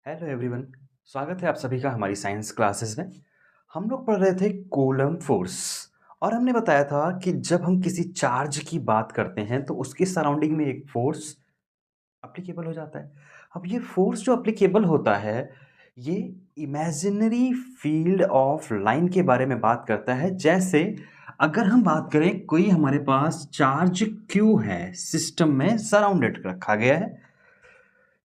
Hello everyone. स्वागत है आप सभी का हमारी साइंस क्लासेस में। हम लोग पढ़ रहे थे कूलम फोर्स और हमने बताया था कि जब हम किसी चार्ज की बात करते हैं तो उसके सराउंडिंग में एक फोर्स अप्लीकेबल हो जाता है। अब ये फोर्स जो अप्लीकेबल होता है ये इमेजिनरी फील्ड ऑफ लाइन के बारे में बात करता है। जैसे अगर हम बात करें कोई हमारे पास चार्ज क्यू है, सिस्टम में सराउंडेड रखा गया है,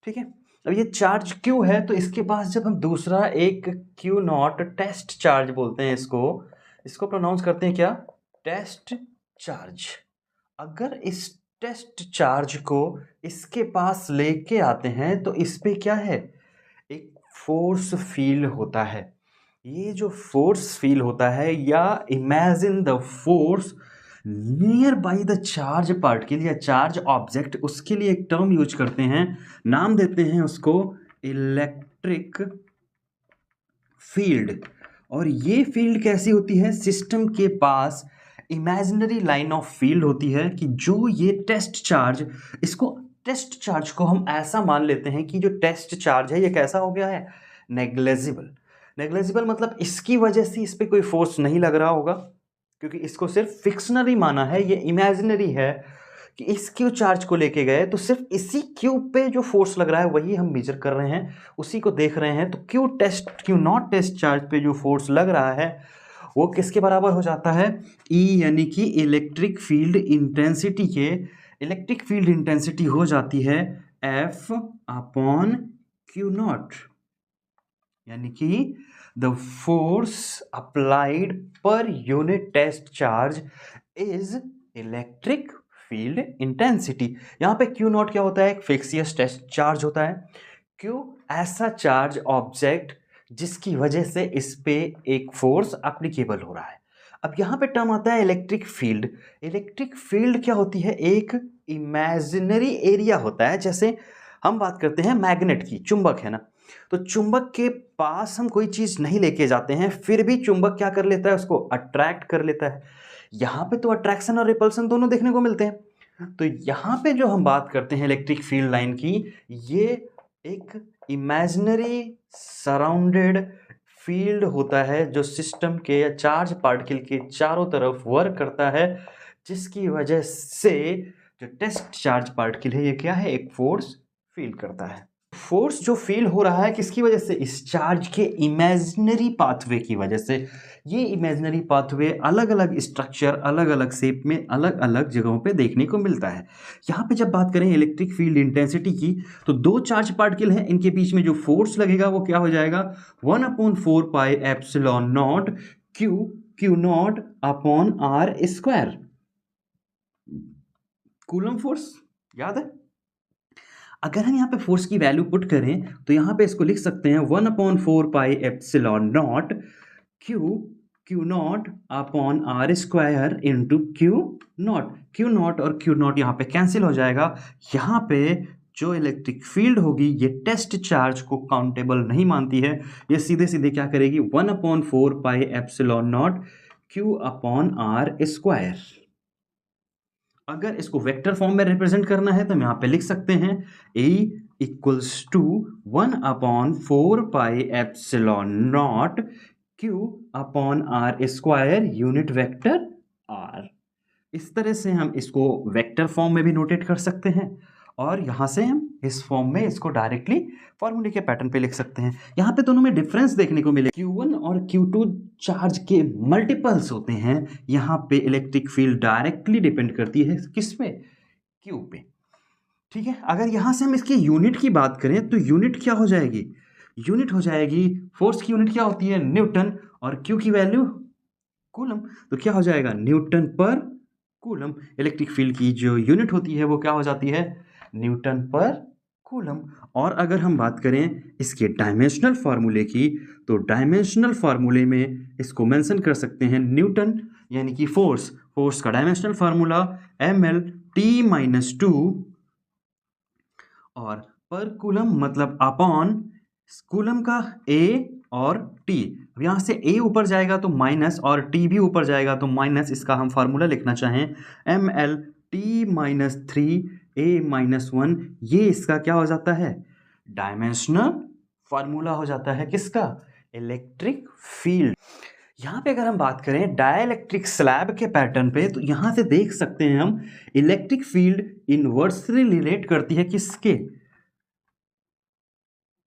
ठीक है। अब ये चार्ज क्यू है तो इसके पास जब हम दूसरा एक क्यू नॉट टेस्ट चार्ज बोलते हैं, इसको प्रोनाउंस करते हैं क्या, टेस्ट चार्ज। अगर इस टेस्ट चार्ज को इसके पास लेके आते हैं तो इस पे क्या है, एक फोर्स फील होता है। ये जो फोर्स फील होता है या imagine the force near by the charge particle या चार्ज ऑब्जेक्ट, उसके लिए एक टर्म यूज करते हैं, नाम देते हैं उसको इलेक्ट्रिक फील्ड। और ये फील्ड कैसी होती है, सिस्टम के पास इमेजिनरी लाइन ऑफ फील्ड होती है कि जो ये टेस्ट चार्ज, इसको टेस्ट चार्ज को हम ऐसा मान लेते हैं कि जो टेस्ट चार्ज है ये कैसा हो गया है, नेग्लेजिबल। नेग्लेजिबल मतलब इसकी वजह से इस पर कोई फोर्स नहीं लग रहा होगा, क्योंकि इसको सिर्फ फिक्शनरी माना है, ये इमेजिनरी है कि इस क्यू चार्ज को लेके गए तो सिर्फ इसी क्यू पे जो फोर्स लग रहा है वही हम मेजर कर रहे हैं, उसी को देख रहे हैं। तो क्यू नॉट टेस्ट चार्ज पे जो फोर्स लग रहा है वो किसके बराबर हो जाता है, ई यानी कि इलेक्ट्रिक फील्ड इंटेंसिटी के, इलेक्ट्रिक फील्ड इंटेंसिटी हो जाती है एफ अपॉन क्यू नॉट, यानी कि the force applied per unit test charge is electric field intensity. यहां पे क्यू नॉट क्या होता है, एक फिक्सियस टेस्ट चार्ज होता है। क्यू ऐसा चार्ज ऑब्जेक्ट जिसकी वजह से इस पे एक फोर्स एप्लीकेबल हो रहा है। अब यहां पे टर्म आता है इलेक्ट्रिक फील्ड। इलेक्ट्रिक फील्ड क्या होती है, एक इमेजिनरी एरिया होता है। जैसे हम बात करते हैं मैग्नेट की, चुंबक है ना, तो चुंबक के पास हम कोई चीज नहीं लेके जाते हैं, फिर भी चुंबक क्या कर लेता है, उसको अट्रैक्ट कर लेता है। यहां पे तो अट्रैक्शन और रिपल्सन दोनों देखने को मिलते हैं। तो यहां पे जो हम बात करते हैं इलेक्ट्रिक फील्ड लाइन की, ये एक इमेजिनरी सराउंडेड फील्ड होता है जो सिस्टम के या चार्ज पार्टिकल के चारों तरफ वर्क करता है, जिसकी वजह से जो टेस्ट चार्ज पार्टिकल है ये क्या है, एक फोर्स फील करता है। फोर्स जो फील हो रहा है किसकी वजह से, इस चार्ज के इमेजिनरी पाथवे की वजह से। ये इमेजिनरी पाथवे अलग अलग स्ट्रक्चर, अलग अलग शेप में, अलग अलग जगहों पे देखने को मिलता है। यहाँ पे जब बात करें इलेक्ट्रिक फील्ड इंटेंसिटी की, तो दो चार्ज पार्टिकल हैं, इनके बीच में जो फोर्स लगेगा वो क्या हो जाएगा, 1/4 pi epsilon naught q naught upon r square, coulomb force, याद है। अगर हम यहाँ पे फोर्स की वैल्यू पुट करें तो यहाँ पे इसको लिख सकते हैं 1/4 pi epsilon naught q naught upon r square into q naught. Q naught और क्यू नॉट यहाँ पे कैंसिल हो जाएगा। यहाँ पे जो इलेक्ट्रिक फील्ड होगी ये टेस्ट चार्ज को काउंटेबल नहीं मानती है, ये सीधे सीधे क्या करेगी, 1/4 pi epsilon naught q upon r square. अगर इसको वेक्टर फॉर्म में रिप्रेजेंट करना है तो हम यहाँ पे लिख सकते हैं A equals to 1/4 pi epsilon naught q upon r square unit vector R। इस तरह से हम इसको वेक्टर फॉर्म में भी नोटेट कर सकते हैं और यहाँ से हम इस फॉर्म में इसको डायरेक्टली फॉर्मूले के पैटर्न पे लिख सकते हैं। यहाँ पे दोनों में डिफरेंस देखने को मिले, Q1 और Q2 चार्ज के मल्टीपल्स होते हैं। यहाँ पे इलेक्ट्रिक फील्ड डायरेक्टली डिपेंड करती है किस पे, Q पे, ठीक है। अगर यहाँ से हम इसकी यूनिट की बात करें तो यूनिट क्या हो जाएगी, यूनिट हो जाएगी, फोर्स की यूनिट क्या होती है, न्यूटन, और Q की वैल्यू कूलम, तो क्या हो जाएगा, न्यूटन पर कूलम। इलेक्ट्रिक फील्ड की जो यूनिट होती है वो क्या हो जाती है, न्यूटन पर कूलम। और अगर हम बात करें इसके डायमेंशनल फार्मूले की, तो डायमेंशनल फार्मूले में इसको मेंशन कर सकते हैं न्यूटन, यानी कि फोर्स का डायमेंशनल फार्मूला mL/T-2, और पर कूलम मतलब अपॉन कूलम का A और T। अब यहाँ से A ऊपर जाएगा तो माइनस और T भी ऊपर जाएगा तो माइनस, इसका हम फार्मूला लिखना चाहें mL/T-3 A-1, ये इसका क्या हो जाता है, डायमेंशनल फार्मूला हो जाता है किसका? Electric field. यहाँ पे अगर हम बात करें डाइलेक्ट्रिक स्लैब के पैटर्न पे, तो यहाँ से देख सकते हैं हम इलेक्ट्रिक फील्ड इनवर्सली रिलेट करती है किसके?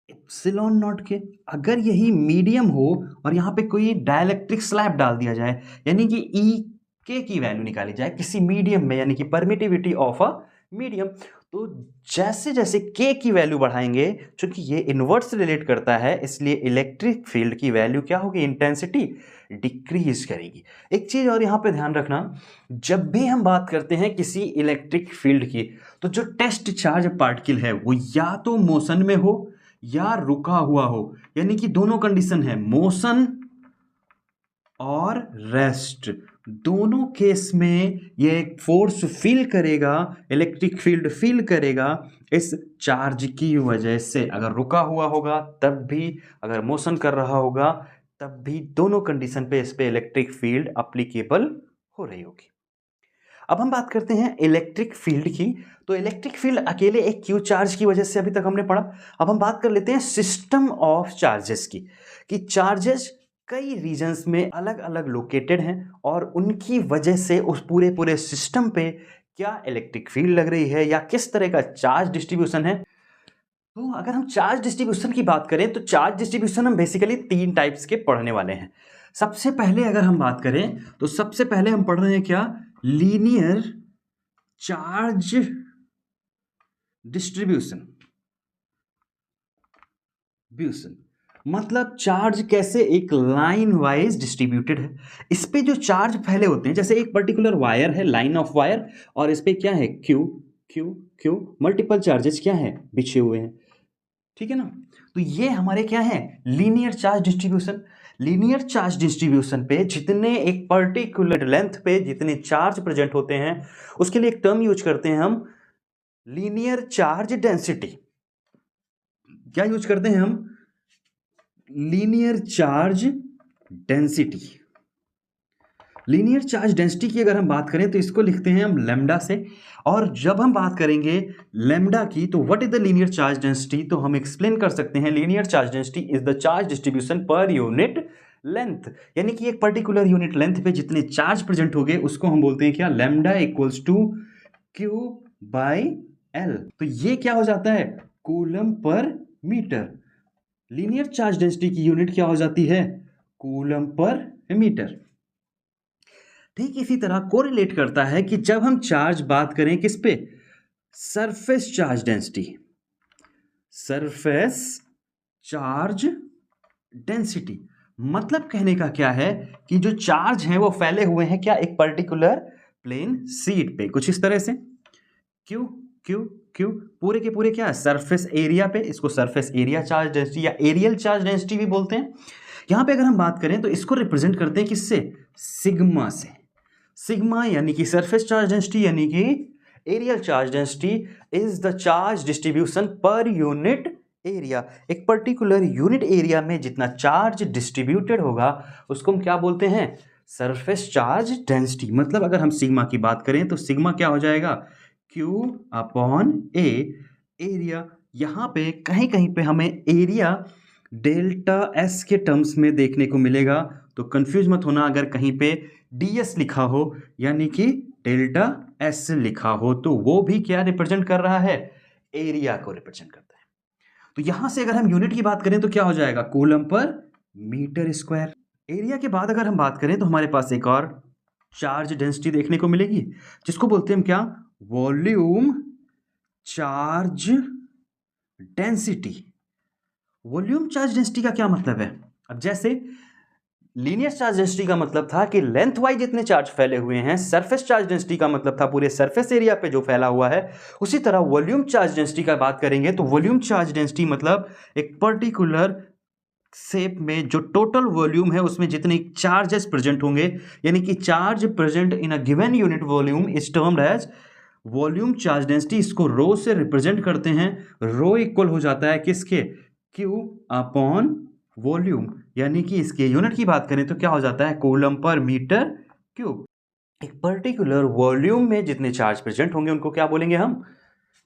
एप्सिलॉन नॉट के। अगर यही मीडियम हो और यहाँ पे कोई डाइलेक्ट्रिक स्लैब डाल दिया जाए, यानी कि ई के की वैल्यू निकाली जाए किसी मीडियम में, यानी कि परमिटिविटी ऑफ अ मीडियम, तो जैसे जैसे के की वैल्यू बढ़ाएंगे, चूंकि ये इनवर्स रिलेट करता है, इसलिए इलेक्ट्रिक फील्ड की वैल्यू क्या होगी? इंटेंसिटी डिक्रीज करेगी। एक चीज और यहाँ पे ध्यान रखना, जब भी हम बात करते हैं किसी इलेक्ट्रिक फील्ड की, तो जो टेस्ट चार्ज पार्टिकल है वो या तो मोशन में हो या रुका हुआ हो, यानी कि दोनों कंडीशन है, मोशन और रेस्ट। दोनों केस में ये एक फोर्स फील करेगा, इलेक्ट्रिक फील्ड फील करेगा इस चार्ज की वजह से। अगर रुका हुआ होगा तब भी, अगर मोशन कर रहा होगा तब भी, दोनों कंडीशन पे इस पे इलेक्ट्रिक फील्ड अप्लीकेबल हो रही होगी। अब हम बात करते हैं इलेक्ट्रिक फील्ड की। तो इलेक्ट्रिक फील्ड अकेले एक क्यू चार्ज की वजह से अभी तक हमने पढ़ा। अब हम बात कर लेते हैं सिस्टम ऑफ चार्जेस की, कि चार्जेस कई रीजन्स में अलग अलग लोकेटेड हैं और उनकी वजह से उस पूरे पूरे सिस्टम पे क्या इलेक्ट्रिक फील्ड लग रही है या किस तरह का चार्ज डिस्ट्रीब्यूशन है। तो अगर हम चार्ज डिस्ट्रीब्यूशन की बात करें, तो चार्ज डिस्ट्रीब्यूशन हम बेसिकली 3 टाइप्स के पढ़ने वाले हैं। सबसे पहले अगर हम बात करें, तो सबसे पहले हम पढ़ रहे हैं क्या? Linear charge distribution. मतलब चार्ज कैसे एक लाइन वाइज डिस्ट्रीब्यूटेड है। इस पे जो चार्ज फैले होते हैं, जैसे एक पर्टिकुलर वायर है, लाइन ऑफ वायर, और इस पे क्या है? Q Q Q, multiple charges क्या है? बिछे हुए हैं, ठीक है ना। तो ये हमारे क्या है? Linear charge distribution. Linear charge distribution पे जितने एक पर्टिकुलर लेंथ पे जितने चार्ज प्रेजेंट होते हैं, उसके लिए एक टर्म यूज करते हैं हम, लीनियर चार्ज डेंसिटी। क्या यूज करते हैं हम? Linear charge density. Linear charge density की अगर हम बात करें तो इसको लिखते हैं हम लैम्डा से। और जब हम बात करेंगे लैम्डा की, तो what is the linear charge density, तो हम एक्सप्लेन कर सकते हैं linear charge density is the charge distribution per unit length. यानी कि एक पर्टिकुलर यूनिट लेंथ पे जितने चार्ज प्रेजेंट हो गए उसको हम बोलते हैं क्या? Lambda equals to q by l. तो ये क्या हो जाता है? Coulomb per metre. Linear charge density की यूनिट क्या हो जाती है? Coulomb per metre. ठीक इसी तरह कोरिलेट करता है कि जब हम चार्ज बात करें किस पे? Surface charge density. Surface charge density मतलब कहने का क्या है कि जो चार्ज हैं वो फैले हुए हैं क्या? एक पर्टिकुलर प्लेन शीट पे, कुछ इस तरह से। क्यू क्यू क्यू पूरे के पूरे क्या? सरफेस एरिया पे। इसको सरफेस एरिया चार्ज डेंसिटी या एरियल चार्ज डेंसिटी भी बोलते हैं। यहां पे अगर हम बात करें तो इसको रिप्रेजेंट करते हैं किससे? सिग्मा से। सिग्मा यानी कि सरफेस चार्ज डेंसिटी, यानी कि areal charge density is the charge distribution per unit area. एक पर्टिकुलर यूनिट एरिया में जितना चार्ज डिस्ट्रीब्यूटेड होगा उसको हम क्या बोलते हैं? Surface charge density. मतलब अगर हम सिग्मा की बात करें तो सिग्मा क्या हो जाएगा? क्यू अपॉन ए एरिया। यहां पे कहीं कहीं पे हमें एरिया डेल्टा एस के टर्म्स में देखने को मिलेगा, तो कंफ्यूज मत होना अगर कहीं पे ds लिखा हो, यानी कि डेल्टा एस लिखा हो, तो वो भी क्या रिप्रेजेंट कर रहा है? एरिया को रिप्रेजेंट करता है। तो यहां से अगर हम यूनिट की बात करें तो क्या हो जाएगा? Coulomb per metre square. Area के बाद अगर हम बात करें तो हमारे पास एक और चार्ज डेंसिटी देखने को मिलेगी, जिसको बोलते हैं हम क्या? Volume charge density. Volume charge density का क्या मतलब है? अब जैसे लीनियर चार्ज डेंसिटी का मतलब था कि लेंथ वाइज जितने चार्ज फैले हुए हैं, सरफेस चार्ज डेंसिटी का मतलब था पूरे सरफेस एरिया पे जो फैला हुआ है। उसी तरह वॉल्यूम चार्ज डेंसिटी का बात करेंगे तो वॉल्यूम चार्ज डेंसिटी मतलब एक पर्टिकुलर शेप में जो टोटल वॉल्यूम है उसमें जितने चार्जेस प्रेजेंट होंगे, यानी कि charge present in a given unit volume is termed as volume charge density. इसको रो से रिप्रेजेंट करते हैं। रो इक्वल हो जाता है किसके? Q upon volume. यानी कि इसके यूनिट की बात करें तो क्या हो जाता है? Coulomb per metre cube. एक पर्टिकुलर वॉल्यूम में जितने चार्ज प्रेजेंट होंगे उनको क्या बोलेंगे हम?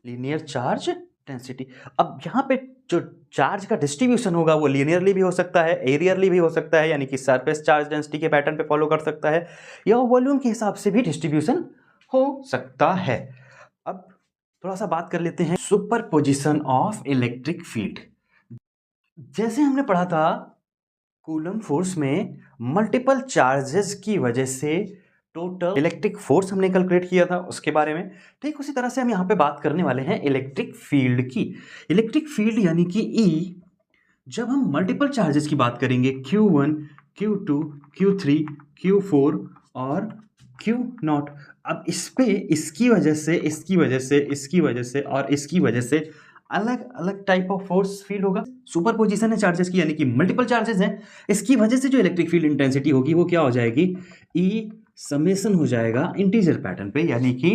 Linear charge density. अब यहाँ पे जो चार्ज का डिस्ट्रीब्यूशन होगा वो लीनियरली भी हो सकता है, एरियरली भी हो सकता है, यानी कि सरफेस चार्ज डेंसिटी के पैटर्न पे फॉलो कर सकता है, या वॉल्यूम के हिसाब से भी डिस्ट्रीब्यूशन हो सकता है। अब थोड़ा सा बात कर लेते हैं सुपरपोजिशन ऑफ इलेक्ट्रिक फील्ड। जैसे हमने पढ़ा था कूलम फोर्स में मल्टीपल चार्जेस की वजह से टोटल इलेक्ट्रिक फोर्स हमने कैलकुलेट किया था उसके बारे में, ठीक उसी तरह से हम यहाँ पे बात करने वाले हैं इलेक्ट्रिक फील्ड की। इलेक्ट्रिक फील्ड यानी कि ई, जब हम मल्टीपल चार्जेस की बात करेंगे Q1, Q2, Q3, Q4 और Q0, अब इस पे इसकी वजह से, इसकी वजह से, इसकी वजह से और इसकी वजह से अलग अलग टाइप ऑफ फोर्स फील्ड होगा। सुपरपोजिशन है चार्जेस की, यानी कि मल्टीपल चार्जेस हैं, इसकी वजह से जो इलेक्ट्रिक फील्ड इंटेंसिटी होगी वो क्या हो जाएगी, ई समेशन हो जाएगा इंटीजर पैटर्न पे, यानी कि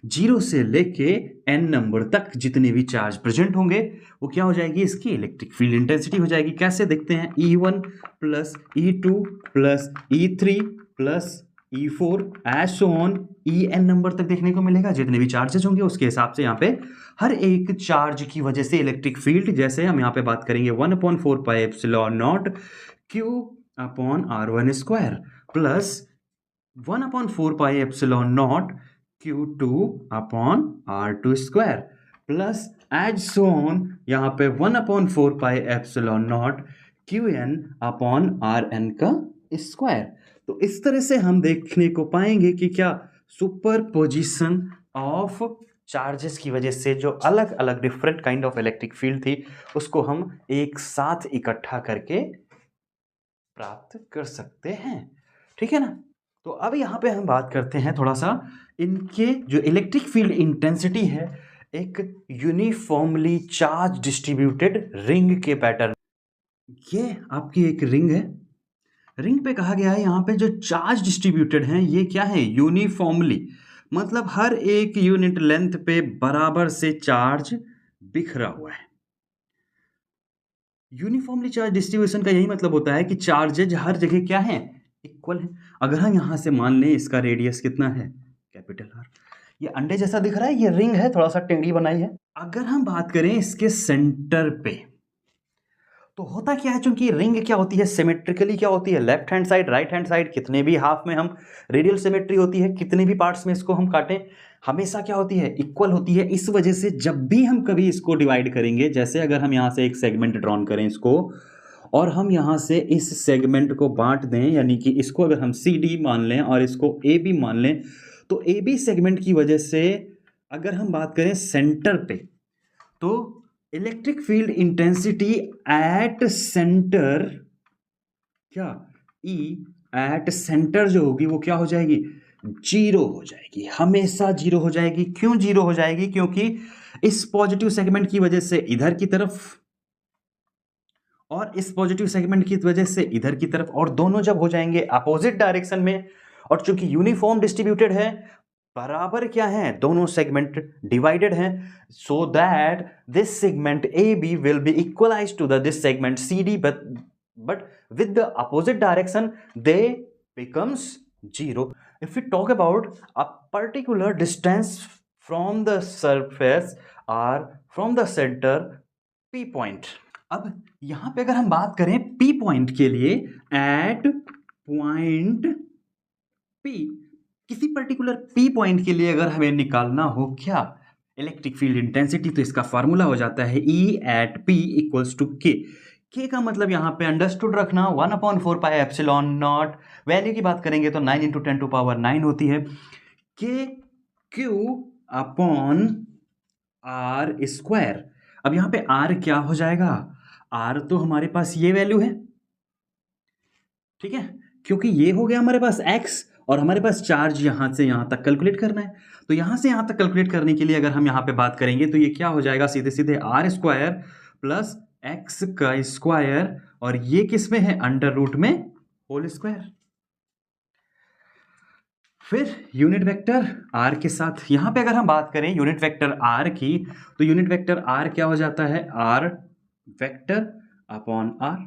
0 से लेके n नंबर तक जितने भी चार्ज प्रेजेंट होंगे वो क्या हो जाएगी, इसकी इलेक्ट्रिक फील्ड इंटेंसिटी हो जाएगी। कैसे देखते हैं, E1 plus E2 plus E3 plus E4 as so on, En number तक देखने को मिलेगा। जितने भी चार्जेस होंगे उसके हिसाब से यहाँ पे हर एक चार्ज की वजह से इलेक्ट्रिक फील्ड, जैसे हम यहाँ पे बात करेंगे 1/4 pi epsilon naught Q upon R1 square plus 1/4 pi epsilon naught Q2 upon R2 square plus as so on यहाँ पे 1/4 pi epsilon naught Qn upon Rn का स्क्वायर। तो इस तरह से हम देखने को पाएंगे कि क्या सुपरपोजिशन ऑफ चार्जेस की वजह से जो अलग अलग different kind of electric field थी उसको हम एक साथ इकट्ठा करके प्राप्त कर सकते हैं, ठीक है ना। तो अब यहाँ पे हम बात करते हैं थोड़ा सा इनके जो इलेक्ट्रिक फील्ड इंटेंसिटी है एक यूनिफॉर्मली चार्ज डिस्ट्रीब्यूटेड रिंग के पैटर्न। ये आपकी एक रिंग है, रिंग पे कहा गया है यहाँ पे जो चार्ज डिस्ट्रीब्यूटेड हैं ये क्या है, यूनिफॉर्मली, मतलब हर एक यूनिट लेंथ पे बराबर से चार्ज बिखरा हुआ है। यूनिफॉर्मली चार्ज डिस्ट्रीब्यूशन का यही मतलब होता है कि चार्जेज हर जगह क्या है, इक्वल है। अगर हम यहां से मान लें इसका रेडियस कितना है, कैपिटल आर, ये अंडे जैसा दिख रहा है, ये रिंग है, थोड़ा सा टेढ़ी बनाई है। अगर हम बात करें इसके सेंटर पे तो होता क्या है, चूंकि रिंग क्या होती है, सिमेट्रिकली क्या होती है, left hand side right hand side, कितने भी हाफ में हम रेडियल सिमेट्री होती है, कितने भी पार्ट्स में इसको हम काटें हमेशा क्या होती है, इक्वल होती है। इस वजह से जब भी हम कभी इसको डिवाइड करेंगे, जैसे अगर हम यहाँ से एक सेगमेंट ड्रॉन करें इसको और हम यहाँ से इस सेगमेंट को बांट दें, यानी कि इसको अगर हम CD मान लें और इसको AB मान लें, तो AB सेगमेंट की वजह से अगर हम बात करें सेंटर पे तो electric field intensity at centre क्या, E एट सेंटर जो होगी वो क्या हो जाएगी, 0 हो जाएगी, हमेशा 0 हो जाएगी। क्यों 0 हो जाएगी, क्योंकि इस पॉजिटिव सेगमेंट की वजह से इधर की तरफ और इस पॉजिटिव सेगमेंट की वजह से इधर की तरफ, और दोनों जब हो जाएंगे अपोजिट डायरेक्शन में, और चूंकि यूनिफॉर्म डिस्ट्रीब्यूटेड है, बराबर क्या है, दोनों सेगमेंट डिवाइडेड हैं, so that this segment AB will be equalized to this segment CD, but with the opposite direction they becomes 0. If we talk about a particular distance from the surface or from the center P point, अब यहां पे अगर हम बात करें P point के लिए, eight point P, किसी पर्टिकुलर P पॉइंट के लिए अगर हमें निकालना हो क्या, इलेक्ट्रिक फील्ड इंटेंसिटी, तो इसका फॉर्मूला हो जाता है E at P equals to K। K का मतलब यहाँ पे अंडरस्टूड रखना 1/4 पाई एप्सिलॉन नॉट, वैल्यू की बात करेंगे तो 9 × 10⁻⁹ होती है, K Q upon R square. अब यहाँ पे R क्या हो जाएगा, R तो हमारे पास ये वैल्यू है, ठीक है, क्योंकि ये हो गया हमारे पास X और हमारे पास चार्ज यहां से यहां तक कैलकुलेट करना है, तो यहां से यहां तक कैलकुलेट करने के लिए अगर हम यहां पे बात करेंगे तो ये क्या हो जाएगा, सीधे सीधे R स्क्वायर प्लस X का स्क्वायर, और ये किस में है, अंडर रूट में होल स्क्वायर। फिर यूनिट वेक्टर R के साथ यहां पे अगर हम बात करें यूनिट वेक्टर R की, तो यूनिट वेक्टर R क्या हो जाता है, R वेक्टर अपॉन R।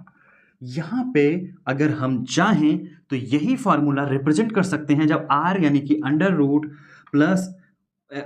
यहां पे अगर हम चाहें तो यही फॉर्मूला रिप्रेजेंट कर सकते हैं, जब R यानी कि under root plus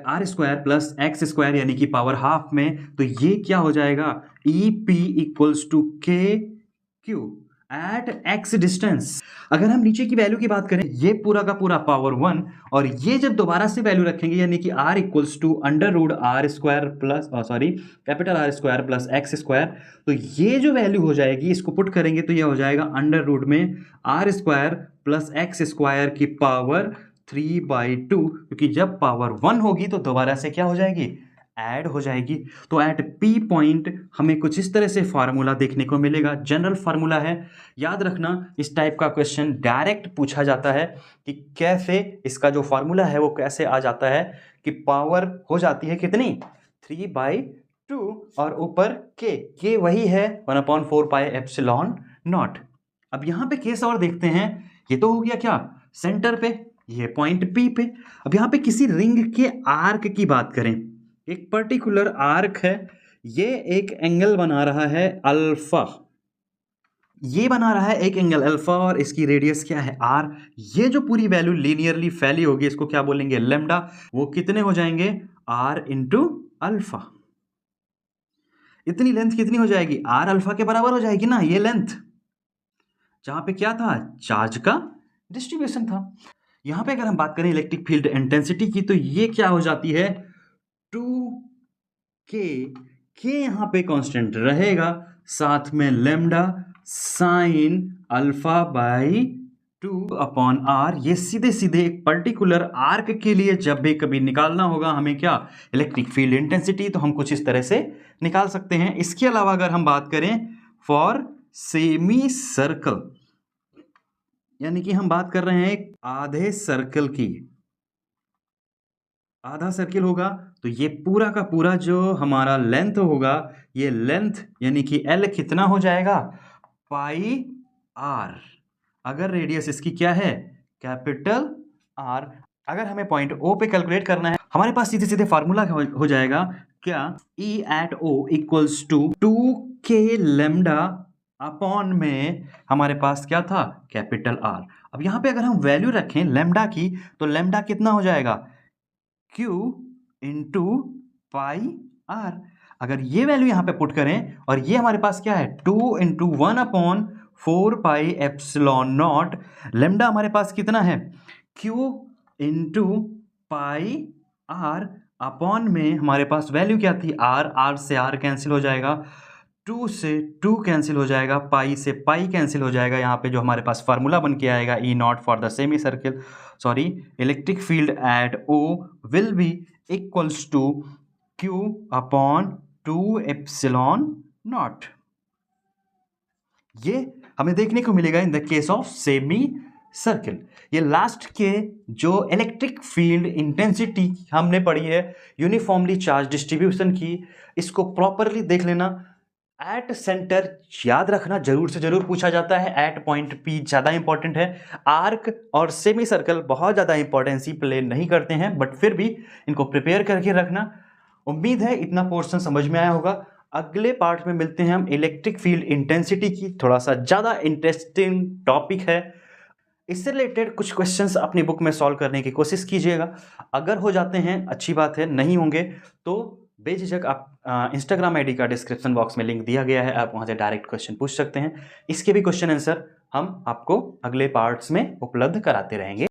r square plus x square यानी कि पावर हाफ में, तो ये क्या हो जाएगा, ई पी इक्वल्स टू के क्यू एट एक्स डिस्टेंस। अगर हम नीचे की वैल्यू की बात करें, ये पूरा का पूरा पावर 1, और ये जब दोबारा से वैल्यू रखेंगे यानी कि r equals to under root r square plus capital r square plus x square, तो ये जो वैल्यू हो जाएगी इसको पुट करेंगे तो ये हो जाएगा अंडर रूट में r square plus x square की पावर 3/2, क्योंकि जब पावर 1 होगी तो दोबारा से क्या हो जाएगी, ऐड हो जाएगी। तो एट पी पॉइंट हमें कुछ इस तरह से फार्मूला देखने को मिलेगा, जनरल फार्मूला है। याद रखना, इस टाइप का क्वेश्चन डायरेक्ट पूछा जाता है कि कैसे इसका जो फार्मूला है वो कैसे आ जाता है कि पावर हो जाती है कितनी, 3/2, और ऊपर के वही है 1/4 पाई एप्सिलॉन नॉट। अब यहाँ पे केस और देखते हैं, ये तो हो गया क्या, सेंटर पे, ये पॉइंट पी पे। अब यहाँ पे किसी रिंग के आर्क की बात करें, एक पर्टिकुलर आर्क है, ये एक एंगल बना रहा है अल्फा, ये बना रहा है एक एंगल अल्फा, और इसकी रेडियस क्या है आर। ये जो पूरी वैल्यू लीनियरली फैली होगी इसको क्या बोलेंगे, लेम्डा। वो कितने हो जाएंगे, आर इंटू अल्फा। इतनी लेंथ कितनी हो जाएगी, आर अल्फा के बराबर हो जाएगी ना ये लेंथ, जहां पे क्या था, चार्ज का डिस्ट्रीब्यूशन था। यहां पे अगर हम बात करें इलेक्ट्रिक फील्ड इंटेंसिटी की, तो ये क्या हो जाती है, 2k यहां पे कांस्टेंट रहेगा, साथ में lambda sine alpha by 2/r। ये सीधे सीधे एक पर्टिकुलर आर्क के लिए जब भी कभी निकालना होगा हमें क्या, इलेक्ट्रिक फील्ड इंटेंसिटी, तो हम कुछ इस तरह से निकाल सकते हैं। इसके अलावा अगर हम बात करें फॉर सेमी सर्कल, यानी कि हम बात कर रहे हैं एक आधे सर्कल की, आधा सर्किल होगा तो ये पूरा का पूरा जो हमारा लेंथ होगा, ये लेंथ यानी कि L कितना हो जाएगा, पाई r। अगर रेडियस इसकी क्या है, कैपिटल R। अगर हमें पॉइंट O पे कैलकुलेट करना है, हमारे पास सीधे सीधे फार्मूला हो जाएगा क्या, E at O equals to 2k lambda upon में हमारे पास क्या था, कैपिटल R। अब यहाँ पे अगर हम वैल्यू रखें लेम्डा की, तो लेम्डा कितना हो जाएगा, Q इंटू पाई R। अगर ये वैल्यू यहाँ पे पुट करें, और ये हमारे पास क्या है, 2 into 1/4 pi epsilon not, lambda हमारे पास कितना है, Q into pi R upon में हमारे पास वैल्यू क्या थी, R से R कैंसिल हो जाएगा, 2 से 2 कैंसिल हो जाएगा, पाई से पाई कैंसिल हो जाएगा। यहाँ पे जो हमारे पास फार्मूला बन के आएगा, E naught for the semicircle, electric field at O will be equals to Q upon 2 epsilon naught. ये हमें देखने को मिलेगा in the case of semicircle. ये लास्ट के जो इलेक्ट्रिक फील्ड इंटेंसिटी हमने पढ़ी है यूनिफॉर्मली चार्ज डिस्ट्रीब्यूशन की, इसको प्रॉपरली देख लेना। एट सेंटर याद रखना, जरूर से जरूर पूछा जाता है, एट पॉइंट पी ज़्यादा इंपॉर्टेंट है। आर्क और सेमी सर्कल बहुत ज़्यादा इंपॉर्टेंसी प्ले नहीं करते हैं, बट फिर भी इनको प्रिपेयर करके रखना। उम्मीद है इतना पोर्शन समझ में आया होगा। अगले पार्ट में मिलते हैं हम इलेक्ट्रिक फील्ड इंटेंसिटी की, थोड़ा सा ज़्यादा इंटरेस्टिंग टॉपिक है। इससे रिलेटेड कुछ क्वेश्चंस अपनी बुक में सॉल्व करने की कोशिश कीजिएगा। अगर हो जाते हैं अच्छी बात है, नहीं होंगे तो बेझिझक आप इंस्टाग्राम आईडी का डिस्क्रिप्शन बॉक्स में लिंक दिया गया है, आप वहाँ से डायरेक्ट क्वेश्चन पूछ सकते हैं। इसके भी क्वेश्चन आंसर हम आपको अगले पार्ट्स में उपलब्ध कराते रहेंगे।